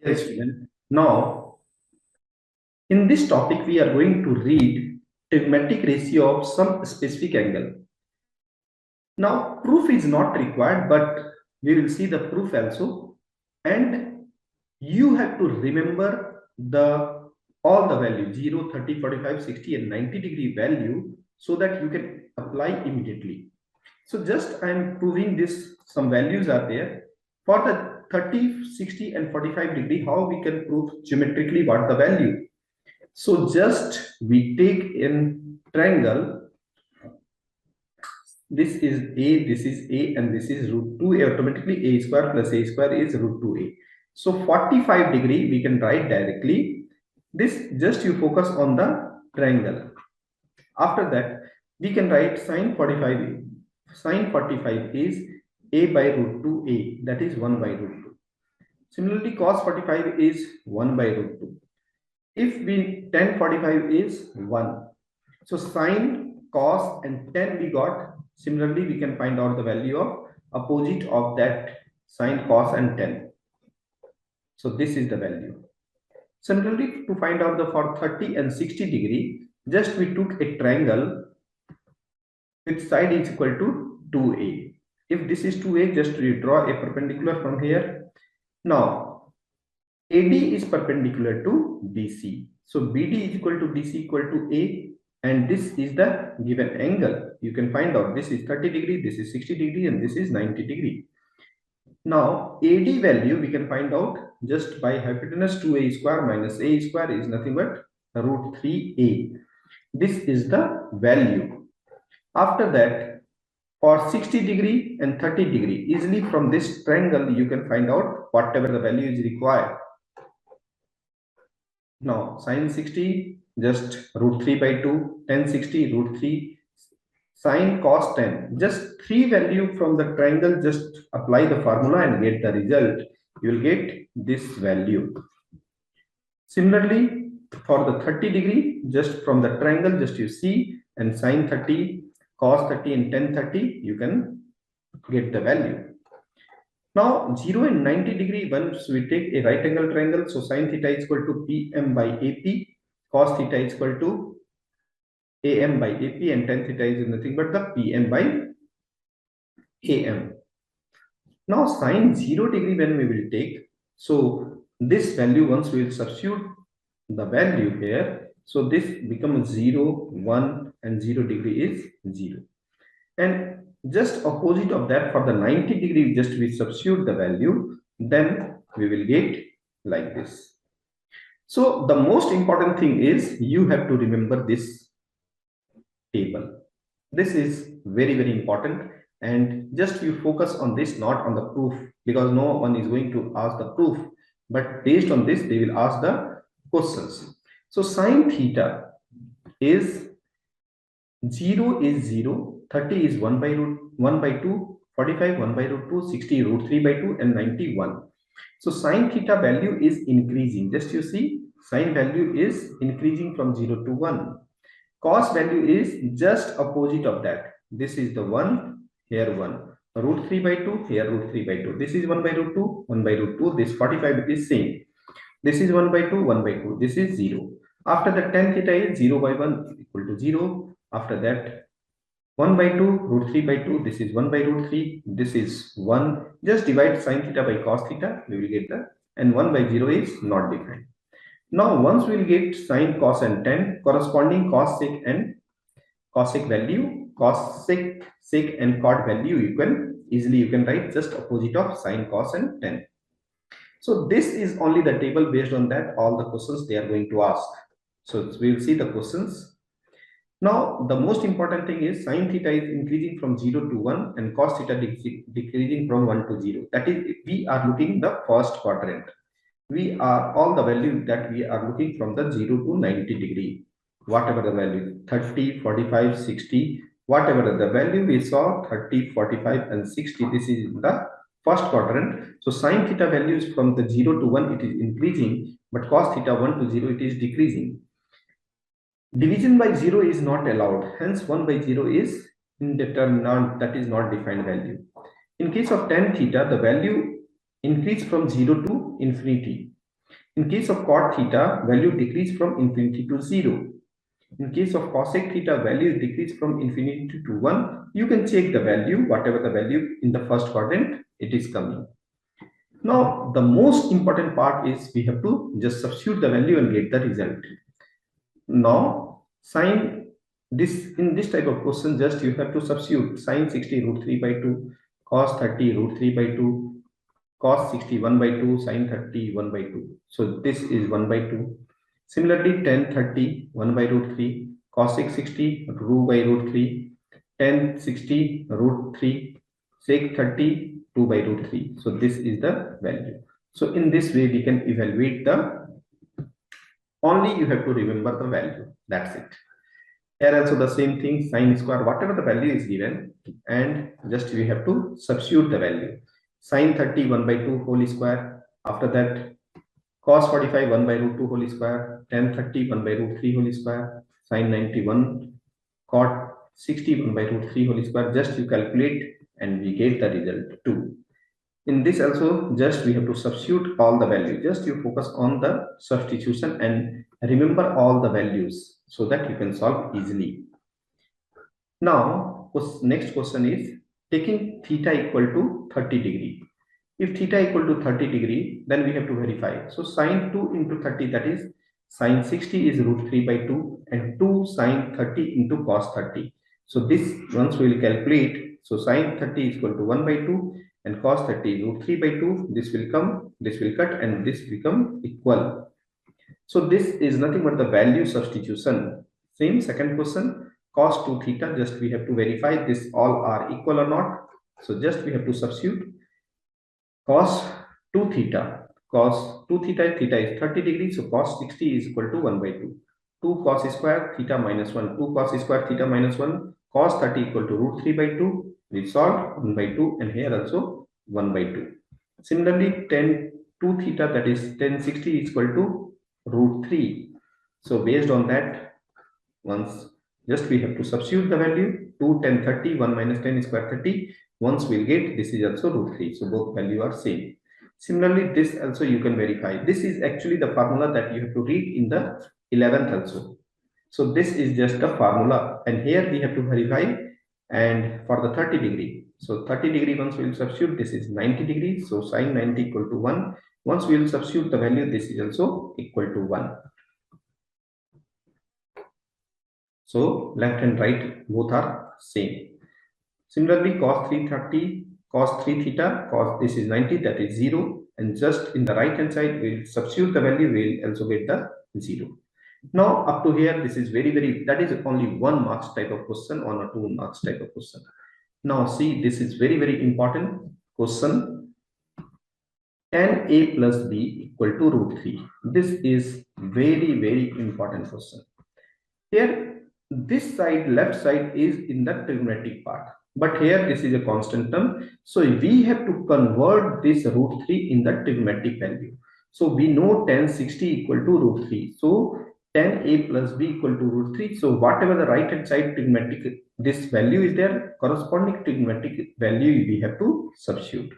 Dear student, now in this topic we are going to read trigonometric ratio of some specific angle. Now proof is not required, but we will see the proof also, and you have to remember the all the value 0, 30, 45, 60 and 90-degree value so that you can apply immediately. So just I am proving this, some values are there for the 30, 60 and 45 degree, how we can prove geometrically what the value. So just we take in triangle, this is A, and this is root 2a. Automatically a square plus a square is root 2a. So 45 degree we can write directly. This just you focus on the triangle. After that we can write sine 45. Sine 45 is a by root 2a, that is 1 by root 2. Similarly cos 45 is 1 by root 2. If we tan 45 is 1. So sine, cos and tan we got. Similarly, we can find out the value of opposite of that sine, cos and tan. So this is the value. Similarly, to find out the for 30 and 60 degree, just we took a triangle with side is equal to 2a. If this is 2a, just we draw a perpendicular from here. Now, AD is perpendicular to BC. So BD is equal to DC equal to A, and this is the given angle. You can find out this is 30 degree, this is 60 degree, and this is 90 degree. Now AD value we can find out just by hypotenuse 2a square minus a square is nothing but root 3a. This is the value. After that, for 60 degree and 30 degree, easily from this triangle you can find out whatever the value is required. Now sine 60 just root 3 by 2, tan 60 root 3, sine cos tan, just 3 value from the triangle, just apply the formula and get the result. You will get this value. Similarly, for the 30 degree, just from the triangle, just you see, and sine 30, cos 30 and tan 30, you can get the value. Now 0 and 90 degree, once we take a right angle triangle, so sine theta is equal to PM by AP, cos theta is equal to AM by AP, and tan theta is nothing but the PM by AM. Now sine 0 degree when we will take, so this value once we will substitute the value here, so this becomes 0, 1 and 0 degree is 0. And just opposite of that, for the 90 degree, just we substitute the value, then we will get like this. So the most important thing is you have to remember this table. This is very important, and just you focus on this, not on the proof, because no one is going to ask the proof, but based on this they will ask the questions. So sine theta is 0 is 0, 30 is 1 by root 1 by 2, 45 1 by root 2, 60 root 3 by 2 and 91. So sine theta value is increasing. Just you see, sine value is increasing from 0 to 1. Cos value is just opposite of that. This is the 1, here 1. Root 3 by 2, here root 3 by 2. This is 1 by root 2, 1 by root 2. This 45 is same. This is 1 by 2, 1 by 2. This is 0. After that, tan theta is 0 by 1 equal to 0. After that, 1 by 2, root 3 by 2. This is 1 by root 3. This is 1. Just divide sine theta by cos theta. We will get the, and 1 by 0 is not defined. Now, once we will get sine, cos and tan, corresponding cos, sec and cosec value, cos, sec and cot value, you can easily write just opposite of sine, cos and tan. So this is only the table. Based on that, all the questions they are going to ask. So we will see the questions. Now the most important thing is sine theta is increasing from 0 to 1 and cos theta decreasing from 1 to 0. That is, we are looking the first quadrant. We are all the value that we are looking from the 0 to 90 degree, whatever the value, 30, 45, 60, whatever the value we saw, 30, 45 and 60, this is the first quadrant. So sine theta values from the 0 to 1 it is increasing, but cos theta 1 to 0 it is decreasing. Division by 0 is not allowed, hence 1 by 0 is indeterminate, that is not defined value. In case of tan theta, the value increase from 0 to infinity. In case of cot theta, value decrease from infinity to 0. In case of cosec theta, value is decreased from infinity to 1. You can check the value, whatever the value in the first quadrant, it is coming. Now, the most important part is we have to just substitute the value and get the result. Now, sine this in this type of question, just you have to substitute sine 60 root 3 by 2, cos 30 root 3 by 2, cos 60 1 by 2, sine 30 1 by 2. So this is 1 by 2. Similarly, tan 30 1 by root 3, cosec 60 2 by root 3, tan 60 root 3, sec 30 2 by root 3. So this is the value. So in this way, we can evaluate the, only you have to remember the value. That's it. Here also the same thing, sine square, whatever the value is given, and just we have to substitute the value. Sine 30 1 by 2 whole square. After that, cos 45 1 by root 2 whole square, tan 30 1 by root 3 whole square, sine 91, cot 60 1 by root 3 whole square. Just you calculate and we get the result 2. In this also, just we have to substitute all the values. Just you focus on the substitution and remember all the values so that you can solve easily. Now, next question is taking theta equal to 30 degree. If theta equal to 30 degree, then we have to verify. So sine 2 into 30, that is sine 60 is root 3 by 2 and 2 sine 30 into cos 30. So this once we will calculate. So sine 30 is equal to 1 by 2 and cos 30 root 3 by 2. This will come, this will cut and this become equal. So this is nothing but the value substitution. Same second question, cos 2 theta, just we have to verify this all are equal or not. So just we have to substitute cos 2 theta. Cos 2 theta, theta is 30 degrees. So cos 60 is equal to 1 by 2. 2 cos square theta minus 1. 2 cos square theta minus 1. Cos 30 equal to root 3 by 2. We solve 1 by 2 and here also 1 by 2. Similarly, tan 2 theta, that is tan 60 is equal to root 3. So based on that, once just we have to substitute the value 2 tan 30 1 minus tan square 30. Once we'll get this is also root 3. So both value are same. Similarly, this also you can verify. This is actually the formula that you have to read in the 11th also. So this is just the formula and here we have to verify and for the 30 degree. So 30 degree once we will substitute, this is 90 degrees. So sine 90 equal to 1. Once we will substitute the value, this is also equal to 1. So left and right both are same. Similarly, cos 330, cos 3 theta, cos this is 90, that is 0. And just in the right hand side, we'll substitute the value, we'll also get the 0. Now up to here, this is very, that is only 1 marks type of question or a 2 marks type of question. Now see, this is very important question. Tan A plus B equal to root 3. This is very important question. Here, this side, left side is in the trigonometric part. But here, this is a constant term. So we have to convert this root 3 in the trigonometric value. So we know tan 60 equal to root 3. So tan A plus B equal to root 3. So whatever the right hand side trigonometric, this value is there, corresponding trigonometric value we have to substitute.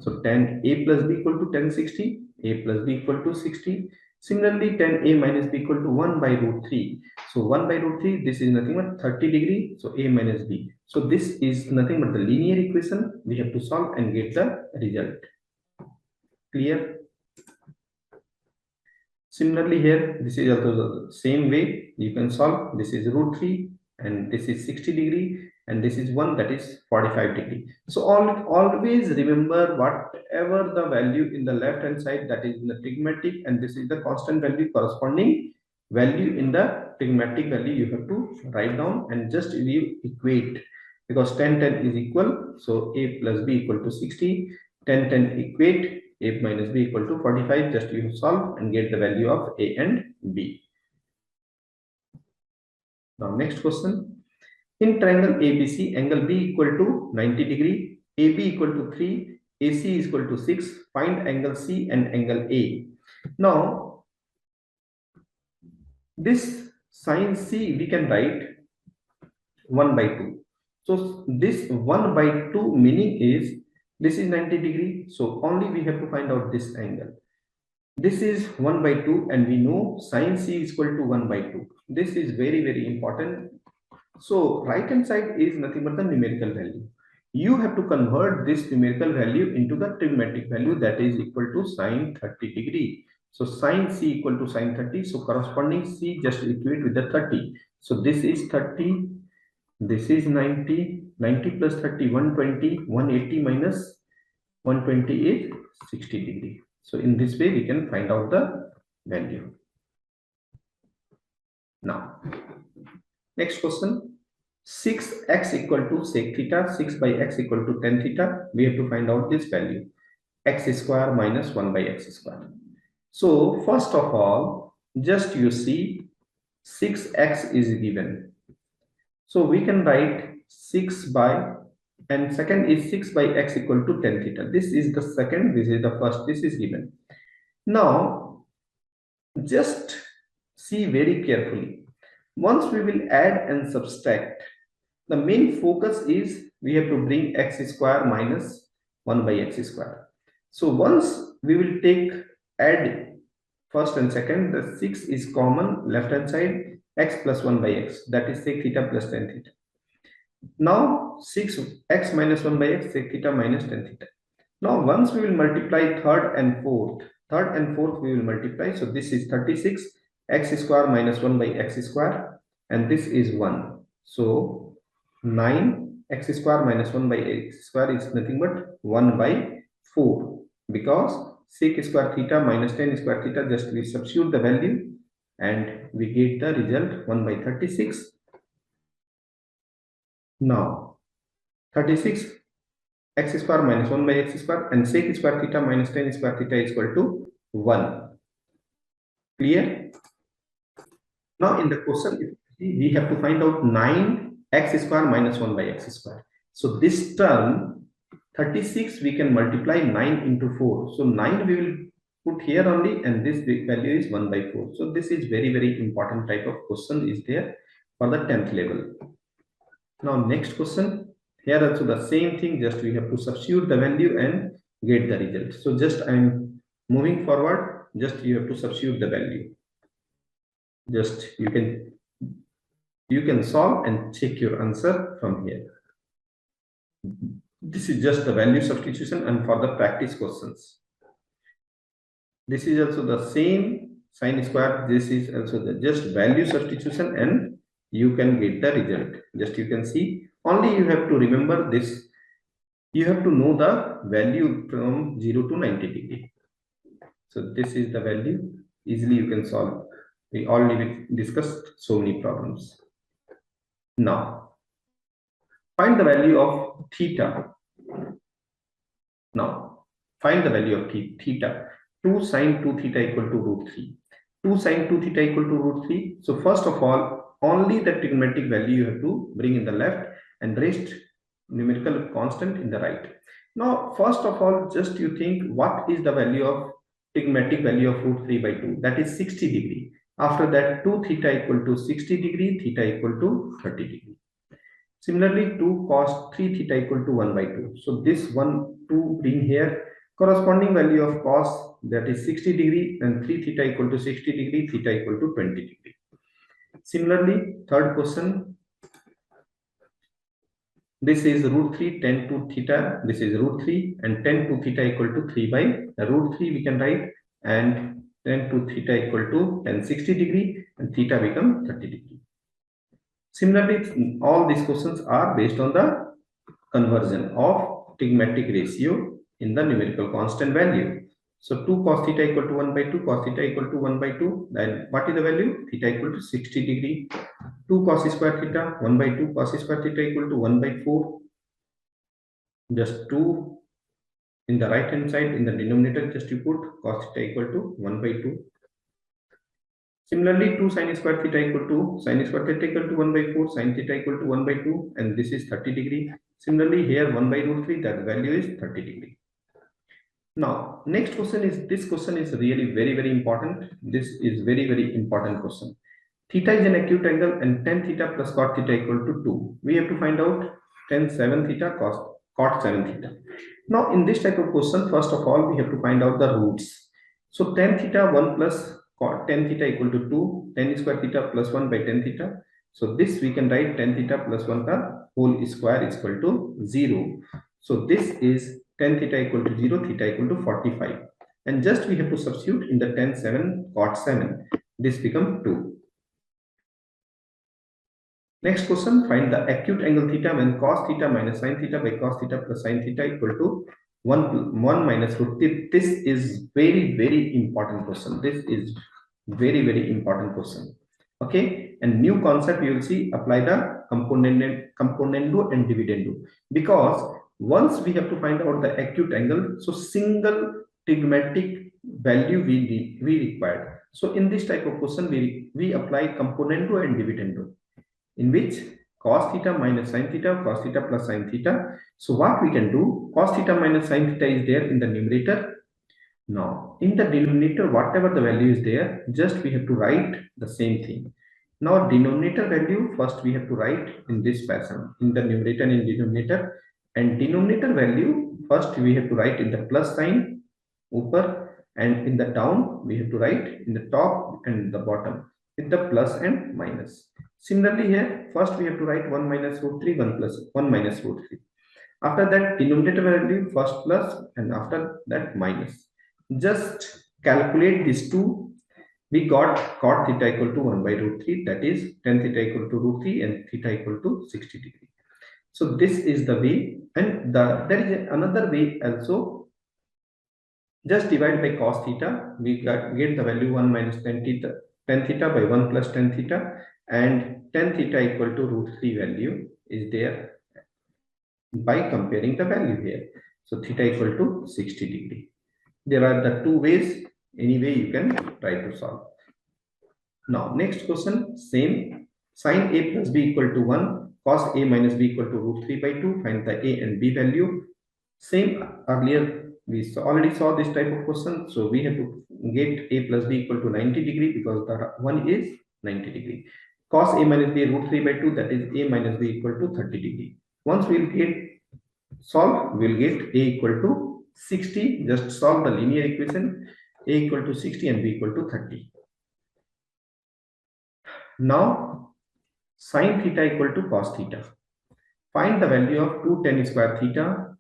So tan A plus B equal to tan 60, A plus B equal to 60. Similarly, tan A minus B equal to 1 by root 3. So 1 by root 3, this is nothing but 30 degree. So A minus B. So this is nothing but the linear equation. We have to solve and get the result. Clear? Similarly here, this is also the same way you can solve. This is root 3 and this is 60 degree and this is 1, that is 45 degree. So always remember whatever the value in the left hand side, that is in the trigonometric, and this is the constant value, corresponding value in the trigonometric value you have to write down and just you equate, because tan is equal. So A plus B equal to 60, tan equate, A minus B equal to 45. Just you solve and get the value of A and B. Now next question. In triangle ABC, angle B equal to 90 degree, AB equal to 3, AC is equal to 6. Find angle C and angle A. Now, this sine C we can write 1 by 2. So this 1 by 2 meaning is this is 90 degree. So only we have to find out this angle. This is 1 by 2 and we know sin c is equal to 1 by 2. This is very, very important. So right hand side is nothing but the numerical value. You have to convert this numerical value into the trigonometric value, that is equal to sine 30 degree. So sin c equal to sine 30. So corresponding c just equate with the 30. So this is 30. This is 90. 90 plus 30, 120. 180 minus 120 is 60 degree. So in this way we can find out the value. Now, next question. 6x equal to sec theta, 6 by x equal to tan theta. We have to find out this value. X square minus 1 by x square. So first of all, just you see 6x is given. So we can write 6 by, and second is 6 by x equal to tan theta. This is the second, this is the first, this is given. Now, just see very carefully. Once we will add and subtract, the main focus is we have to bring x square minus 1 by x square. So once we will take add first and second, the 6 is common left hand side, x plus 1 by x, that is sec theta plus tan theta. Now 6x minus 1 by x, sec theta minus tan theta. Now once we will multiply third and fourth we will multiply. So this is 36 x square minus 1 by x square, and this is 1. So 9 x square minus 1 by x square is nothing but 1 by 4, because sec square theta minus tan square theta, just we substitute the value and we get the result 1 by 36. Now 36 x square minus 1 by x square and sec square theta minus tan square theta is equal to 1. Clear? Now in the question, we have to find out 9x square minus 1 by x square. So this term 36 we can multiply 9 into 4. So 9 we will put here only, and this value is 1 by 4. So this is very, very important type of question is there for the 10th level. Now next question. Here also the same thing, just we have to substitute the value and get the result. So just I am moving forward, just you have to substitute the value. Just you can solve and check your answer from here. This is just the value substitution and for the practice questions. This is also the same sine square. This is also the just value substitution and you can get the result. Just you can see, only you have to remember this. You have to know the value from 0 to 90 degree. So this is the value. Easily you can solve. We already discussed so many problems. Now, find the value of theta. Now, find the value of theta. 2 sine 2 theta equal to root 3. 2 sine 2 theta equal to root 3. So first of all, only the trigonometric value you have to bring in the left and rest numerical constant in the right. Now, first of all, just you think what is the value of trigonometric value of root 3 by 2? That is 60 degree. After that, 2 theta equal to 60 degree, theta equal to 30 degree. Similarly, 2 cos 3 theta equal to 1 by 2. So this 1, 2 bring here. Corresponding value of cos, that is 60 degree, and 3 theta equal to 60 degree, theta equal to 20 degree. Similarly, third question. This is root 3 tan 2 theta. This is root 3 and tan 2 theta equal to 3 by root 3 we can write, and tan 2 theta equal to tan 60 degree and theta become 30 degree. Similarly, all these questions are based on the conversion of trigonometric ratio in the numerical constant value. So 2 cos theta equal to 1 by 2, cos theta equal to 1 by 2. Then what is the value? Theta equal to 60 degree. 2 cos square theta, 1 by 2, cos square theta equal to 1 by 4. Just 2 in the right hand side, in the denominator, just you put cos theta equal to 1 by 2. Similarly, 2 sin square theta equal to sin square theta equal to 1 by 4, sin theta equal to 1 by 2, and this is 30 degree. Similarly, here 1 by root 3, that value is 30 degree. Now, next question is, this question is really very, very important. This is very, very important question. Theta is an acute angle and tan theta plus cot theta equal to 2. We have to find out tan 7 theta cot 7 theta. Now, in this type of question, first of all, we have to find out the roots. So tan theta 1 plus cot tan theta equal to 2, tan square theta plus 1 by tan theta. So this we can write tan theta plus 1 ka whole square is equal to 0. So this is tan theta equal to 0, theta equal to 45. And just we have to substitute in the tan 7 cot 7. This become 2. Next question, find the acute angle theta when cos theta minus sin theta by cos theta plus sin theta equal to 1 minus root theta. This is very important question. This is very important question. Okay, and new concept you will see, apply the componendo and dividendo, because once we have to find out the acute angle, so single trigonometric value we required. So in this type of question we apply componendo and dividendo, in which cos theta minus sin theta, cos theta plus sin theta. So what we can do, cos theta minus sin theta is there in the numerator. Now in the denominator, whatever the value is there, just we have to write the same thing. Now denominator value first we have to write in this fashion, in the numerator and denominator, and denominator value first we have to write in the plus sign upper, and in the down we have to write in the top and the bottom with the plus and minus. Similarly here, first we have to write 1 minus root 3, 1 plus 1 minus root 3. After that, denominator value first plus and after that minus. Just calculate these two. We got cot theta equal to 1 by root 3, that is tan theta equal to root 3 and theta equal to 60 degree. So this is the way, and there is another way also. Just divide by cos theta, we get the value 1 minus tan theta by 1 plus tan theta, and tan theta equal to root 3 value is there by comparing the value here. So theta equal to 60 degree. There are the two ways, any way you can try to solve. Now next question, same, sin a plus b equal to 1, cos a minus b equal to root 3 by 2, find the a and b value. Same, earlier we already saw this type of question, so we have to get a plus b equal to 90 degree because the one is 90 degree. Cos a minus b root 3 by 2, that is a minus b equal to 30 degree. Once we'll get solve, we'll get a equal to 60. Just solve the linear equation, a equal to 60 and b equal to 30. Now sin theta equal to cos theta. Find the value of 2 tan square theta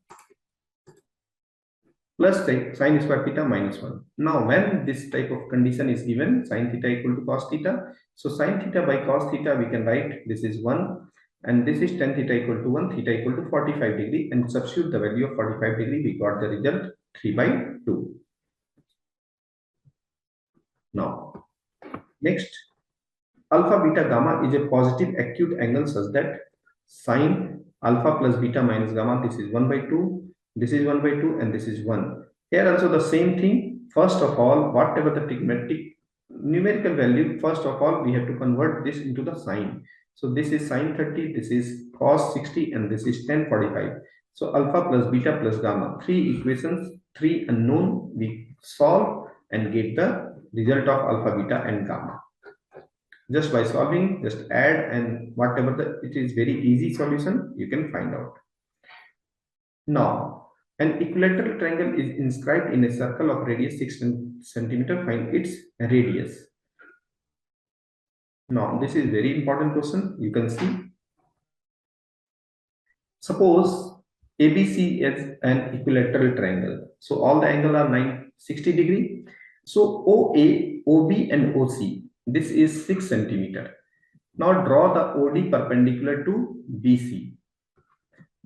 plus sin square theta minus 1. Now when this type of condition is given, sin theta equal to cos theta, so sin theta by cos theta we can write this is 1, and this is tan theta equal to 1, theta equal to 45 degree, and substitute the value of 45 degree, we got the result 3 by 2. Now next, alpha beta gamma is a positive acute angle such that sin alpha plus beta minus gamma, this is 1 by 2, this is 1 by 2, and this is 1. Here also the same thing. First of all, whatever the trigonometric numerical value, first of all we have to convert this into the sign. So this is sin 30, this is cos 60, and this is tan 45. So alpha plus beta plus gamma, 3 equations, 3 unknown, we solve and get the result of alpha, beta and gamma. Just by solving, just add, and whatever it is very easy solution you can find out. Now an equilateral triangle is inscribed in a circle of radius 6 centimeter. Find its radius. Now this is very important question. You can see, suppose ABC is an equilateral triangle, so all the angle are 60 degree. So OA, OB and OC, this is 6 centimeter. Now draw the OD perpendicular to BC.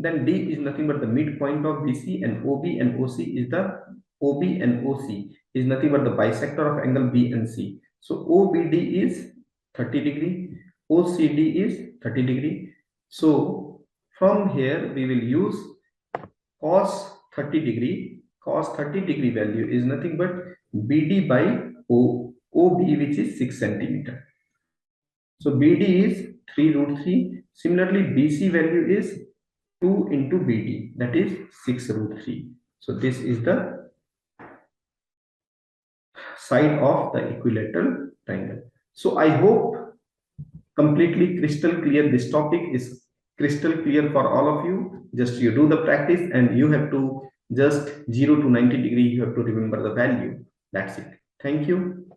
Then D is nothing but the midpoint of BC, and OB and OC is the OB and OC is nothing but the bisector of angle B and C. So OBD is 30 degree, OCD is 30 degree. So from here we will use cos 30 degree. Cos 30 degree value is nothing but BD by OB, which is 6 centimeter. So BD is 3 root 3. Similarly, BC value is 2 into BD, that is 6 root 3. So this is the side of the equilateral triangle. So I hope completely crystal clear. This topic is crystal clear for all of you. Just you do the practice, and you have to just 0 to 90 degree, you have to remember the value. That's it. Thank you.